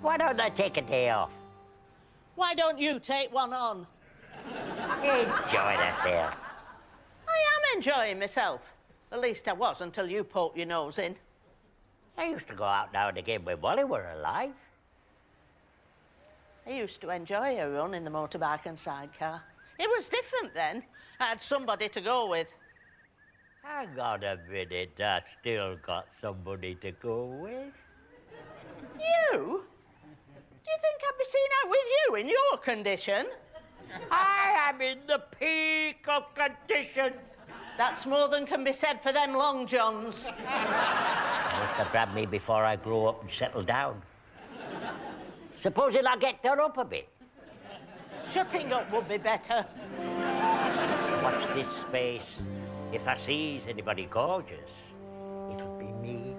Why don't I take a day off? Why don't you take one on? Enjoy myself. I am enjoying myself. At least I was until you poked your nose in. I used to go out now and again when Wally were alive. I used to enjoy a run in the motorbike and sidecar. It was different then. I had somebody to go with. Hang on a minute, I still got somebody to go with. You? Do you think I'd be seen out with you in your condition? I am in the peak of condition. That's more than can be said for them long johns. Must have grabbed me before I grow up and settle down. Supposing I get done up a bit. Shutting up would be better. Watch this space. If I sees anybody gorgeous, it'll be me.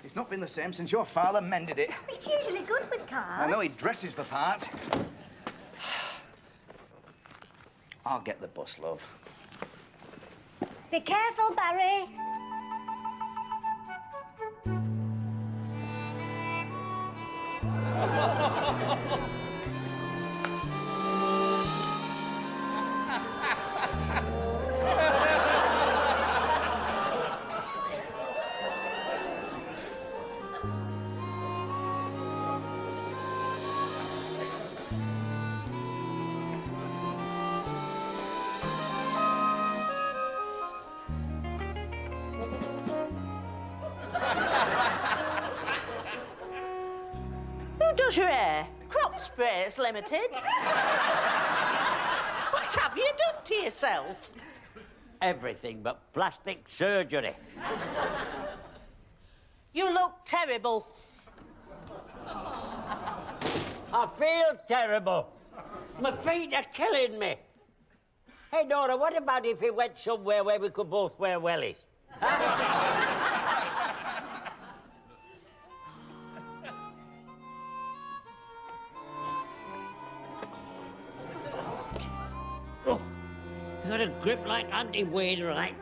It's not been the same since your father mended it. It's usually good with cars. I know he dresses the part. I'll get the bus, love. Be careful, Barry. Who does your hair? Crop Sprays Limited. What have you done to yourself? Everything but plastic surgery. You look terrible. I feel terrible. My feet are killing me. Hey, Nora, what about if we went somewhere where we could both wear wellies? Oh, you got a grip like Auntie Wayne, right?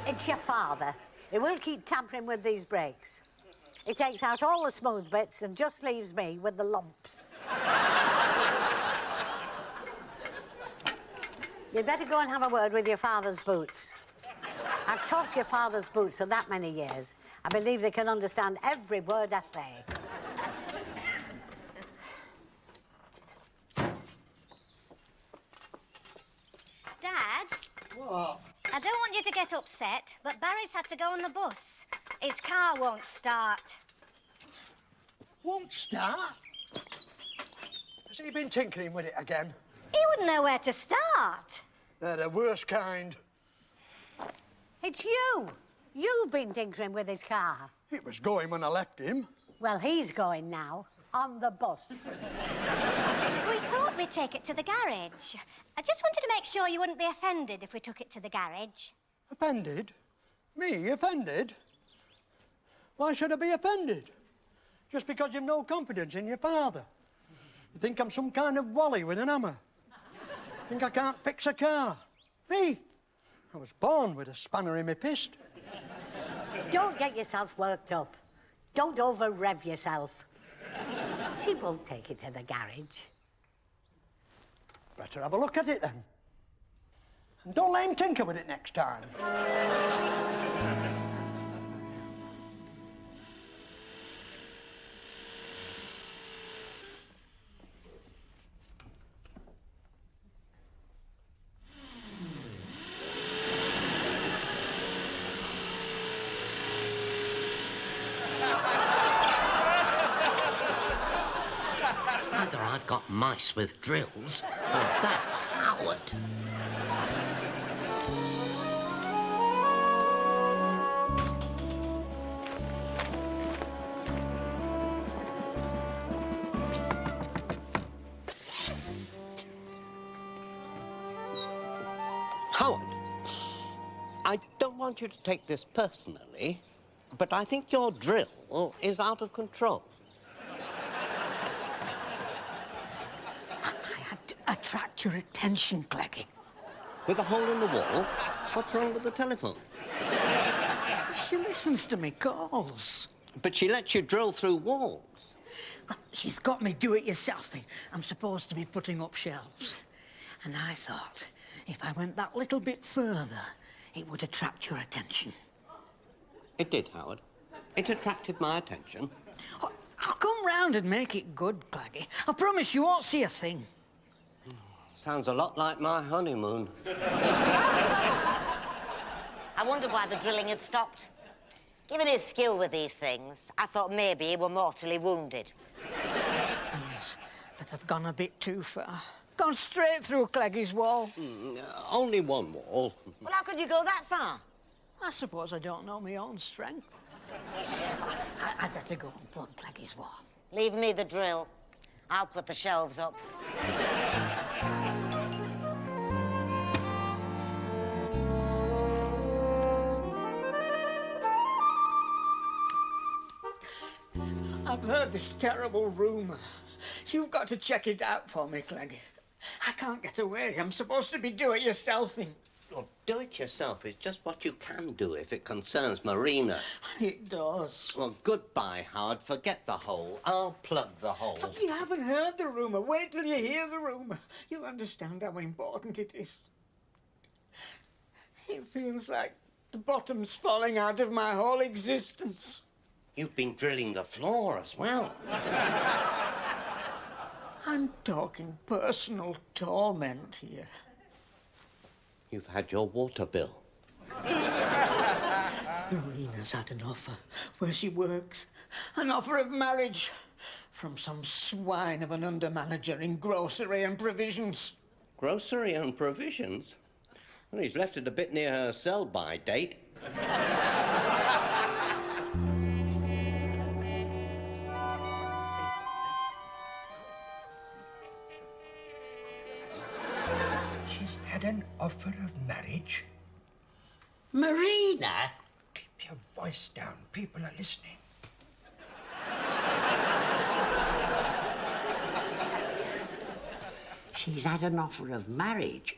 It's your father. He will keep tampering with these brakes. He takes out all the smooth bits and just leaves me with the lumps. You'd better go and have a word with your father's boots. I've taught your father's boots for that many years. I believe they can understand every word I say. Dad? What? I don't want you to get upset, but Barry's had to go on the bus. His car won't start. Won't start? Has he been tinkering with it again? He wouldn't know where to start. They're the worst kind. It's you. You've been tinkering with his car. It was going when I left him. Well, he's going now, on the bus. We thought we'd take it to the garage. I just wanted to make sure you wouldn't be offended if we took it to the garage. Offended? Me offended? Why should I be offended? Just because you've no confidence in your father. You think I'm some kind of Wally with an hammer? Think I can't fix a car? Me? I was born with a spanner in my fist. Don't get yourself worked up. Don't over-rev yourself. She won't take it to the garage. Better have a look at it then. And don't let him tinker with it next time. mice with drills. Well, that's Howard. Howard, I don't want you to take this personally, but I think your drill is out of control. I had to attract your attention, Cleggy. With a hole in the wall? What's wrong with the telephone? She listens to me calls. But she lets you drill through walls. Well, she's got me do-it-yourself thing. I'm supposed to be putting up shelves. And I thought, if I went that little bit further, it would attract your attention. It did, Howard. It attracted my attention. Oh, I'll come round and make it good, Claggy. I promise you won't see a thing. Sounds a lot like my honeymoon. I wondered why the drilling had stopped. Given his skill with these things, I thought maybe he were mortally wounded. Yes, but I've gone a bit too far. Gone straight through Cleggy's wall. Only one wall. Well, how could you go that far? I suppose I don't know my own strength. I'd better go and plug Cleggy's wall. Leave me the drill. I'll put the shelves up. I've heard this terrible rumour. You've got to check it out for me, Cleggy. I can't get away. I'm supposed to be do-it-yourselfing. Well, do-it-yourself is just what you can do if it concerns Marina. It does. Well, goodbye, Howard. Forget the hole. I'll plug the hole. But you haven't heard the rumour. Wait till you hear the rumour. You'll understand how important it is. It feels like the bottom's falling out of my whole existence. You've been drilling the floor as well. I'm talking personal torment here. You've had your water bill. Marina's had an offer where she works. An offer of marriage from some swine of an under-manager in grocery and provisions. Grocery and provisions? Well, he's left it a bit near her sell-by date. She's had an offer of marriage? Marina? Keep your voice down. People are listening. She's had an offer of marriage.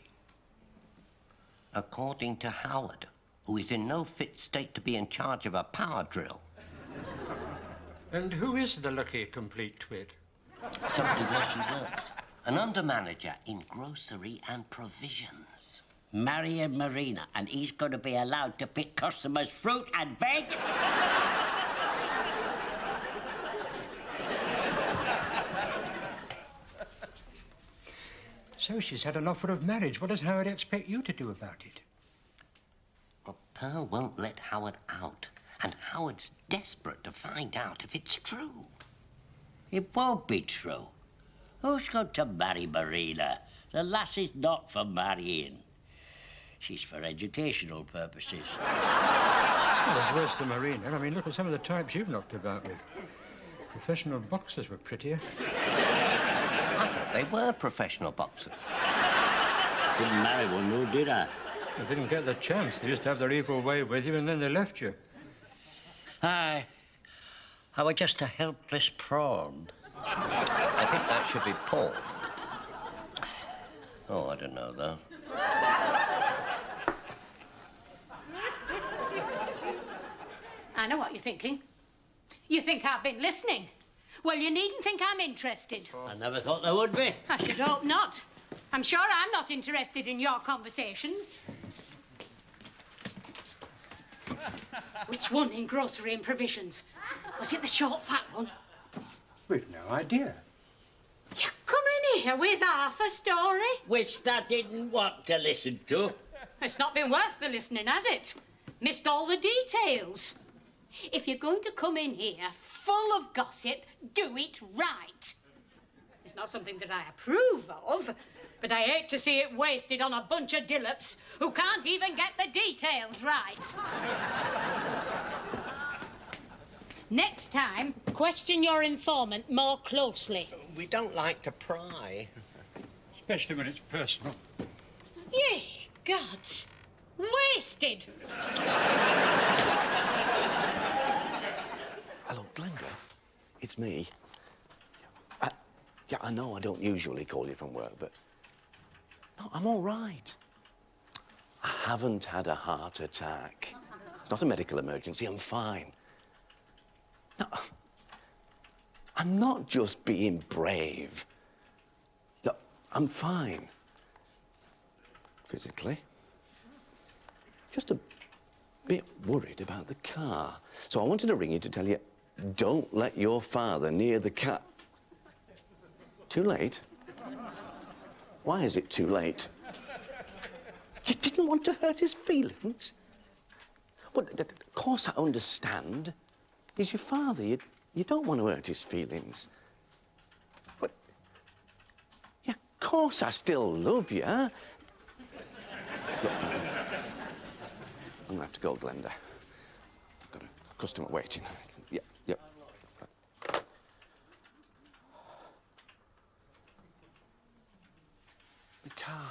According to Howard, who is in no fit state to be in charge of a power drill. And who is the lucky complete twit? Somebody where she works. An under-manager in grocery and provisions. Marrying Marina, and he's going to be allowed to pick customers' fruit and veg? So she's had an offer of marriage. What does Howard expect you to do about it? Well, Pearl won't let Howard out, and Howard's desperate to find out if it's true. It won't be true. Who's going to marry Marina? The lass is not for marrying. She's for educational purposes. Well, there's worse than Marina. I mean, look at some of the types you've knocked about with. Professional boxers were prettier. I thought they were professional boxers. Didn't marry one, though, did I? They didn't get the chance. They used to have their evil way with you, and then they left you. Aye. I was just a helpless prawn. I think that should be Paul. Oh, I don't know, though. I know what you're thinking. You think I've been listening? Well, you needn't think I'm interested. I never thought there would be. I should hope not. I'm sure I'm not interested in your conversations. Which one in grocery and provisions? Was it the short, fat one? We've no idea. You come in here with half a story? Which I didn't want to listen to. It's not been worth the listening, has it? Missed all the details. If you're going to come in here full of gossip, do it right. It's not something that I approve of, but I hate to see it wasted on a bunch of dillops who can't even get the details right. Next time, question your informant more closely. We don't like to pry. Especially when it's personal. Yea, gods. Wasted. Hello, Glenda. It's me. Yeah, I know I don't usually call you from work, but... No, I'm all right. I haven't had a heart attack. It's not a medical emergency. I'm fine. No, I'm not just being brave. No, I'm fine. Physically. Just a bit worried about the car. So I wanted to ring you to tell you, don't let your father near the car. Too late? Why is it too late? You didn't want to hurt his feelings? Well, of course I understand. He's your father. You don't want to hurt his feelings. But... Yeah, of course I still love you. Look, I'm going to have to go, Glenda. I've got a customer waiting. Yep. The car.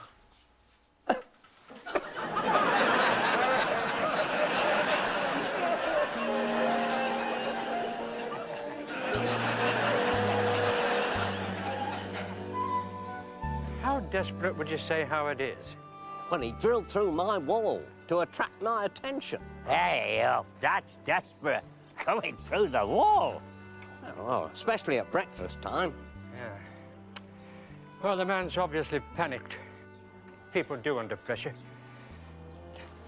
How desperate would you say Howard is? Well, he drilled through my wall to attract my attention. Hey, that's desperate. Going through the wall. Oh, especially at breakfast time. Yeah. Well, the man's obviously panicked. People do under pressure.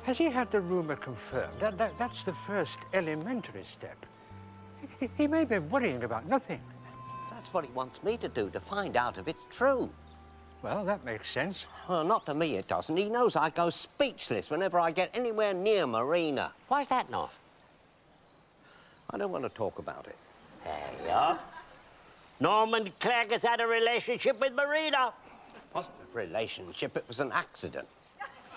Has he had the rumour confirmed? That's the first elementary step. He may be worrying about nothing. That's what he wants me to do, to find out if it's true. Well, that makes sense. Well, not to me, it doesn't. He knows I go speechless whenever I get anywhere near Marina. Why's that not? I don't want to talk about it. There you are. Norman Clegg has had a relationship with Marina. It wasn't a relationship, it was an accident.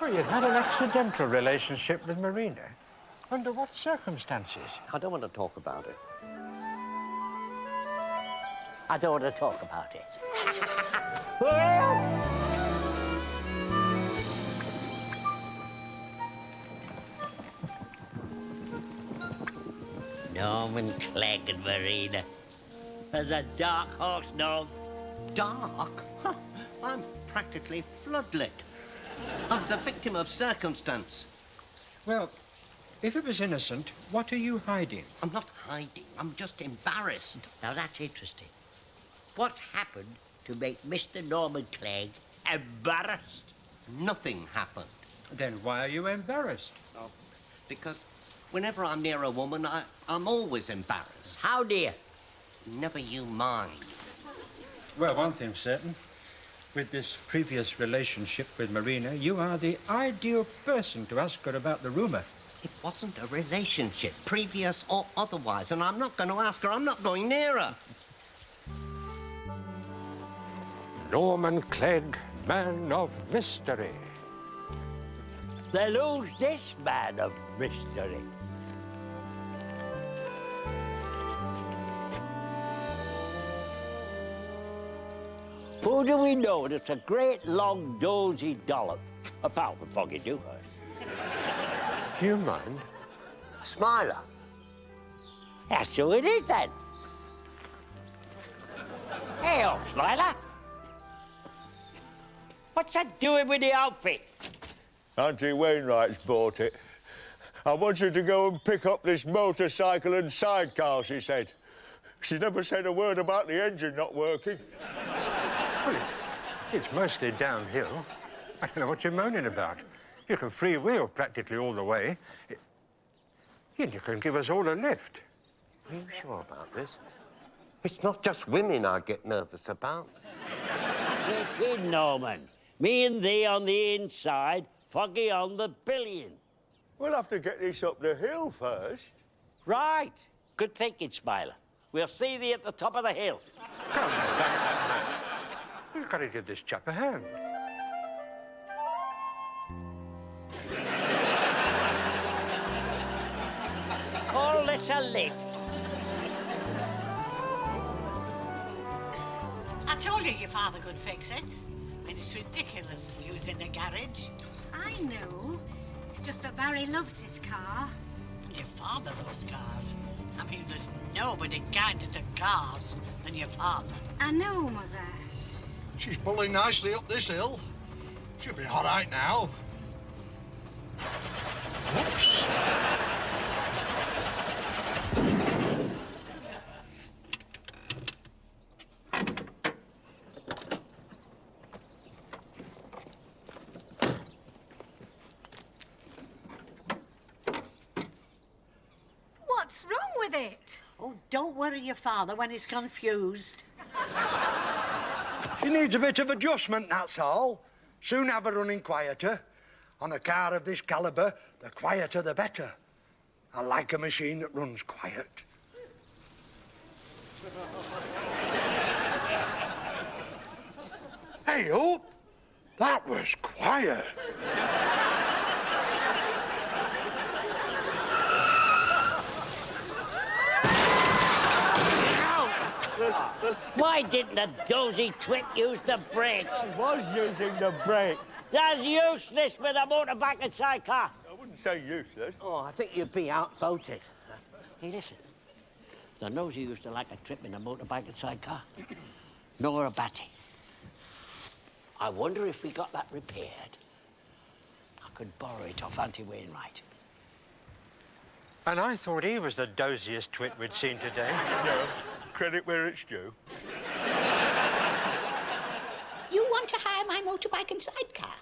Oh, you had an accidental relationship with Marina? Under what circumstances? I don't want to talk about it. I don't want to talk about it. Norman Clegg and Marina. There's a dark horse, Norm. Dark? Huh. I'm practically floodlit. I was a victim of circumstance. Well, if it was innocent, what are you hiding? I'm not hiding. I'm just embarrassed. Now, that's interesting. What happened to make Mr. Norman Clegg embarrassed? Nothing happened. Then why are you embarrassed? Oh, because whenever I'm near a woman, I'm always embarrassed. How dear? Never you mind. Well, one thing's certain. With this previous relationship with Marina, you are the ideal person to ask her about the rumour. It wasn't a relationship, previous or otherwise, and I'm not going to ask her. I'm not going near her. Norman Clegg, man of mystery. Then who's this man of mystery? Who do we know that's a great, long, dozy dollop, apart from Foggy Dewhurst? Do you mind? Smiler. That's who it is, then. Hey, old Smiler. What's that doing with the outfit? Auntie Wainwright's bought it. I want you to go and pick up this motorcycle and sidecar, she said. She never said a word about the engine not working. Well, it's mostly downhill. I don't know what you're moaning about. You can freewheel practically all the way. And you can give us all a lift. Are you sure about this? It's not just women I get nervous about. Get in, Norman. Me and thee on the inside, Foggy on the pillion. We'll have to get this up the hill first. Right. Good thinking, Smiler. We'll see thee at the top of the hill. Come back, that man. I've got to give this chap a hand. Call this a lift. I told you your father could fix it. I mean, it's ridiculous using a garage. I know. It's just that Barry loves his car. Your father loves cars. I mean, there's nobody kinder to cars than your father. I know, Mother. She's pulling nicely up this hill. She'll be all right now. Whoops. What's wrong with it? Oh, don't worry your father when he's confused. She needs a bit of adjustment, that's all. Soon have her running quieter. On a car of this calibre, the quieter the better. I like a machine that runs quiet. Hey, oh, that was quiet. Why didn't the dozy twit use the brakes? I was using the brake. That's useless with a motorbike and sidecar. I wouldn't say useless. Oh, I think you'd be outvoted. Hey, listen. The nosy used to like a trip in a motorbike and sidecar. Nor a batty. I wonder if we got that repaired. I could borrow it off Auntie Wainwright. And I thought he was the doziest twit we'd seen today. No, credit where it's due. You want to hire my motorbike and sidecar?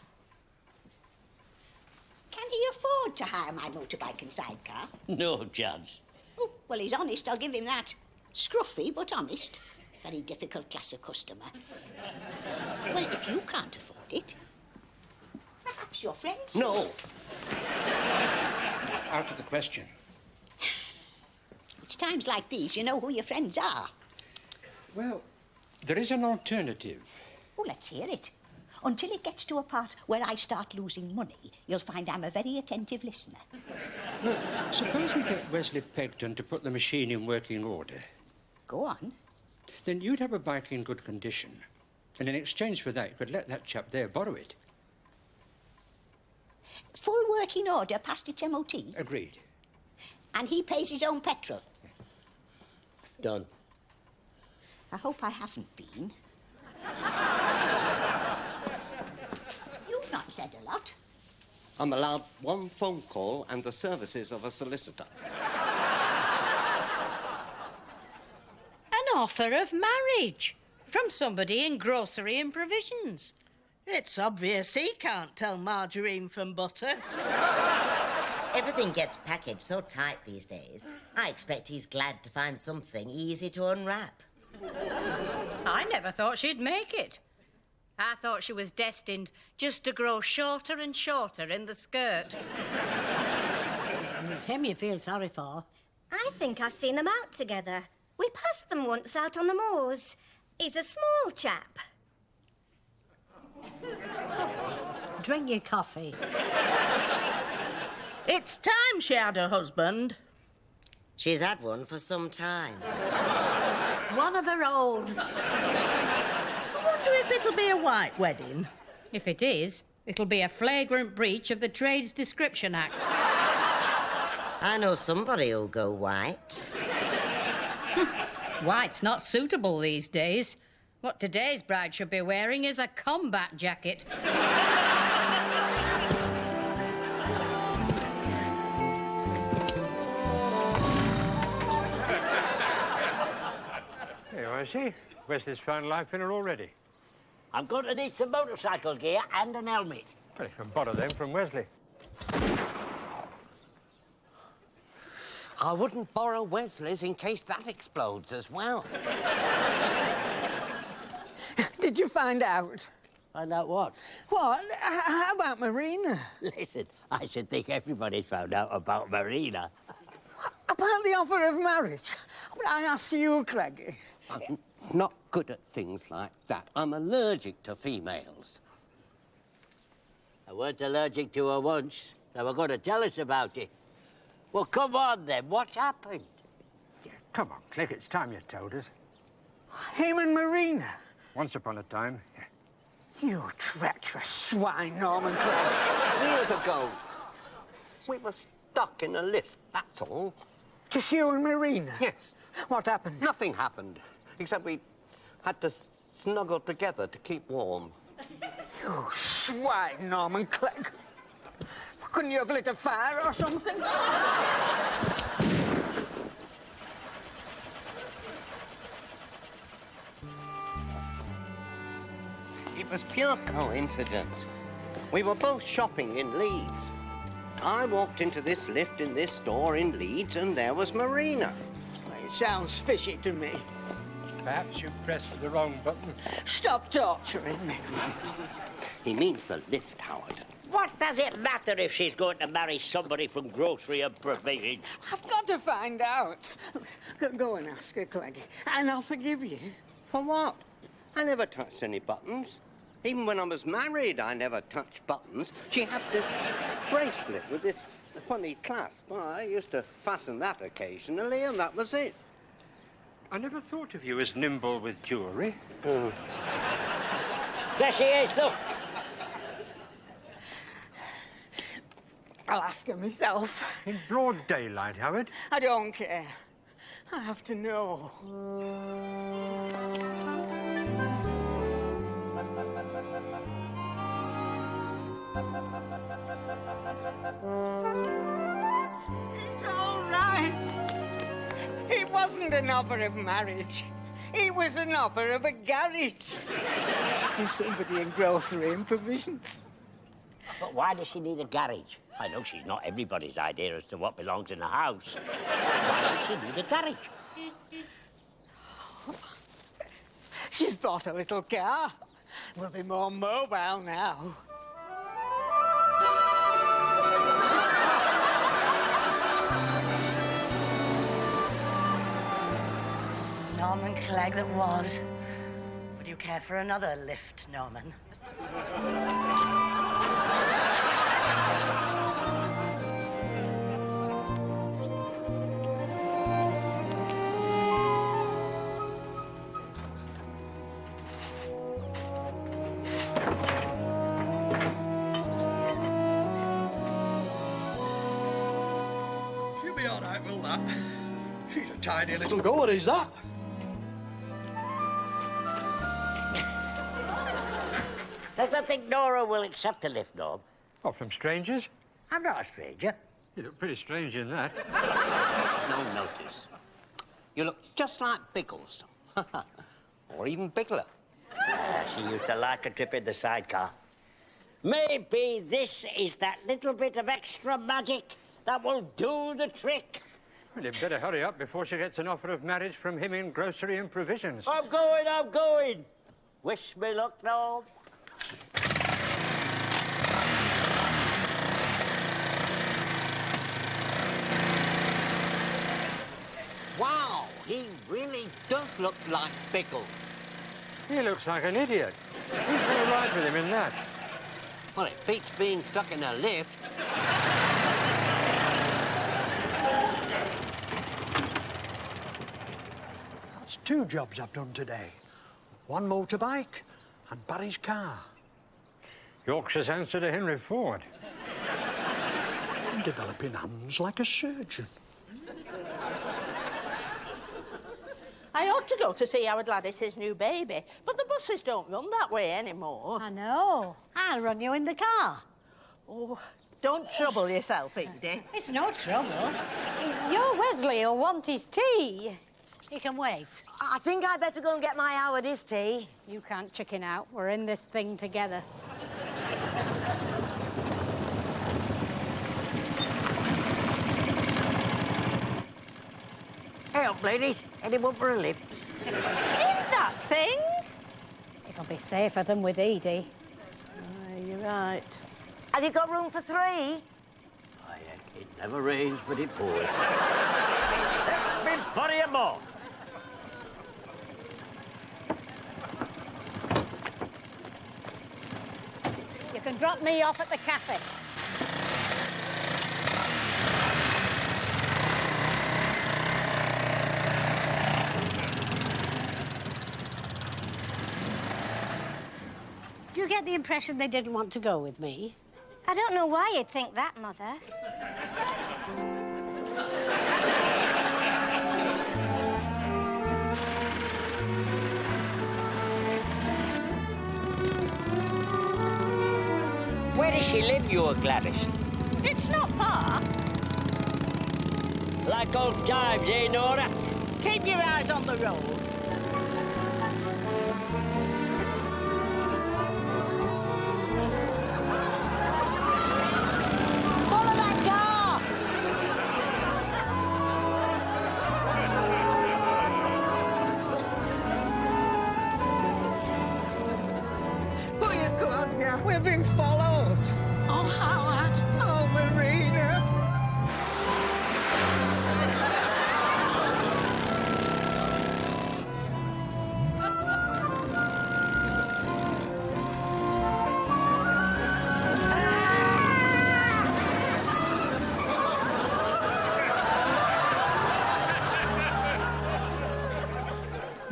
Can he afford to hire my motorbike and sidecar? No chance. Oh, well, he's honest, I'll give him that. Scruffy, but honest. Very difficult class of customer. Well, if you can't afford it, perhaps your friends... No. Out of the question. It's times like these you know who your friends are. Well, there is an alternative. Oh, let's hear it. Until it gets to a part where I start losing money, you'll find I'm a very attentive listener. Well, suppose we get Wesley Pegton to put the machine in working order. Go on. Then you'd have a bike in good condition. And in exchange for that, you could let that chap there borrow it. Full working order past its MOT? Agreed. And he pays his own petrol? Done. I hope I haven't been. You've not said a lot. I'm allowed one phone call and the services of a solicitor. An offer of marriage from somebody in grocery and provisions. It's obvious he can't tell margarine from butter. Everything gets packaged so tight these days. I expect he's glad to find something easy to unwrap. I never thought she'd make it. I thought she was destined just to grow shorter and shorter in the skirt. And it's him you feel sorry for. I think I've seen them out together. We passed them once out on the moors. He's a small chap. Drink your coffee. It's time she had a husband. She's had one for some time. One of her own. I wonder if it'll be a white wedding. If it is, it'll be a flagrant breach of the Trades Description Act. I know somebody who'll go white. White's not suitable these days. What today's bride should be wearing is a combat jacket. Here I see. Wesley's found life in her already. I'm going to need some motorcycle gear and an helmet. Well, you can borrow them from Wesley. I wouldn't borrow Wesley's in case that explodes as well. Did you find out? Find out what? What? How about Marina? Listen, I should think everybody's found out about Marina. About the offer of marriage? But I asked you, Craigie. I'm not good at things like that. I'm allergic to females. I weren't allergic to her once. They were going to tell us about it. Well, come on, then. What happened? Yeah, come on, Click. It's time you told us. Him and Marina? Once upon a time. You treacherous swine, Norman Clegg. Years ago, we were stuck in a lift, that's all. Just you and Marina? Yes. What happened? Nothing happened, except we had to snuggle together to keep warm. You swine, Norman Clegg. Couldn't you have lit a fire or something? It was pure coincidence. We were both shopping in Leeds. I walked into this lift in this store in Leeds, and there was Marina. It sounds fishy to me. Perhaps you pressed the wrong button. Stop torturing me. He means the lift, Howard. What does it matter if she's going to marry somebody from grocery and provisions? I've got to find out. Go and ask her, Cleggy, and I'll forgive you. For what? I never touched any buttons. Even when I was married, I never touched buttons. She had this bracelet with this funny clasp. Well, I used to fasten that occasionally, and that was it. I never thought of you as nimble with jewellery. Oh. There she is, look. I'll ask her myself. In broad daylight, Howard. I don't care. I have to know. It's all right. It wasn't an offer of marriage. It was an offer of a garage. From somebody in grocery and provisions. But why does she need a garage? I know she's not everybody's idea as to what belongs in a house. Why does she need a garage? She's bought a little car. We'll be more mobile now. Norman Clegg that was. Would you care for another lift, Norman? She'll be all right, will that? She's a tidy little goer, is that? Does I think Nora will accept a lift, Norm? Oh, from strangers? I'm not a stranger. You look pretty strange in that. No notice. You look just like Biggles. Or even Bigler. She used to like a trip in the sidecar. Maybe this is that little bit of extra magic that will do the trick. Well, you'd better hurry up before she gets an offer of marriage from him in grocery and provisions. I'm going. Wish me luck, Norm. Wow, he really does look like Biggles. He looks like an idiot. Who's going to ride with him in that? Well, it beats being stuck in a lift. That's 2 jobs I've done today. 1 motorbike and Barry's car. Yorkshire's answer to Henry Ford. I'm developing hands like a surgeon. I ought to go to see Howard Gladys's new baby, but the buses don't run that way anymore. I know. I'll run you in the car. Oh, don't trouble yourself, Edie. It's no trouble. Your Wesley will want his tea. He can wait. I think I'd better go and get my Howard his tea. You can't chicken out. We're in this thing together. Hey up, ladies. Anyone for a lift? In that thing? It'll be safer than with Edie. You're right. Have you got room for 3? It never rains, but it pours. There's been plenty of more. and drop me off at the cafe. Do you get the impression they didn't want to go with me? I don't know why you'd think that, Mother. Where does she live, your Gladys? It's not far. Like old times, eh, Nora? Keep your eyes on the road. Follow that car! We're Claudia. We're being followed. Oh, Howard. Oh, Marina.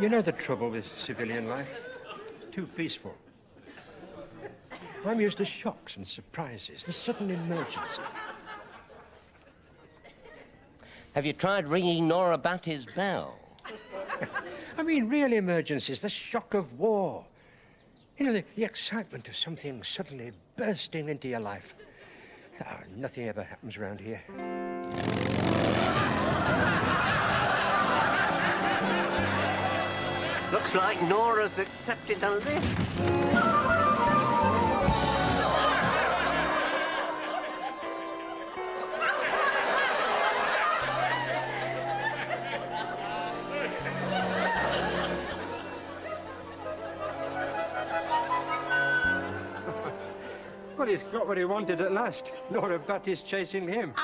You know the trouble with civilian life? Too peaceful. I'm used to shocks and surprises, the sudden emergency. Have you tried ringing Nora Batty's bell? I mean, real emergencies, the shock of war. You know, the excitement of something suddenly bursting into your life. Oh, nothing ever happens around here. Looks like Nora's accepted a lift. Well, he's got what he wanted at last. Nora Batty's chasing him.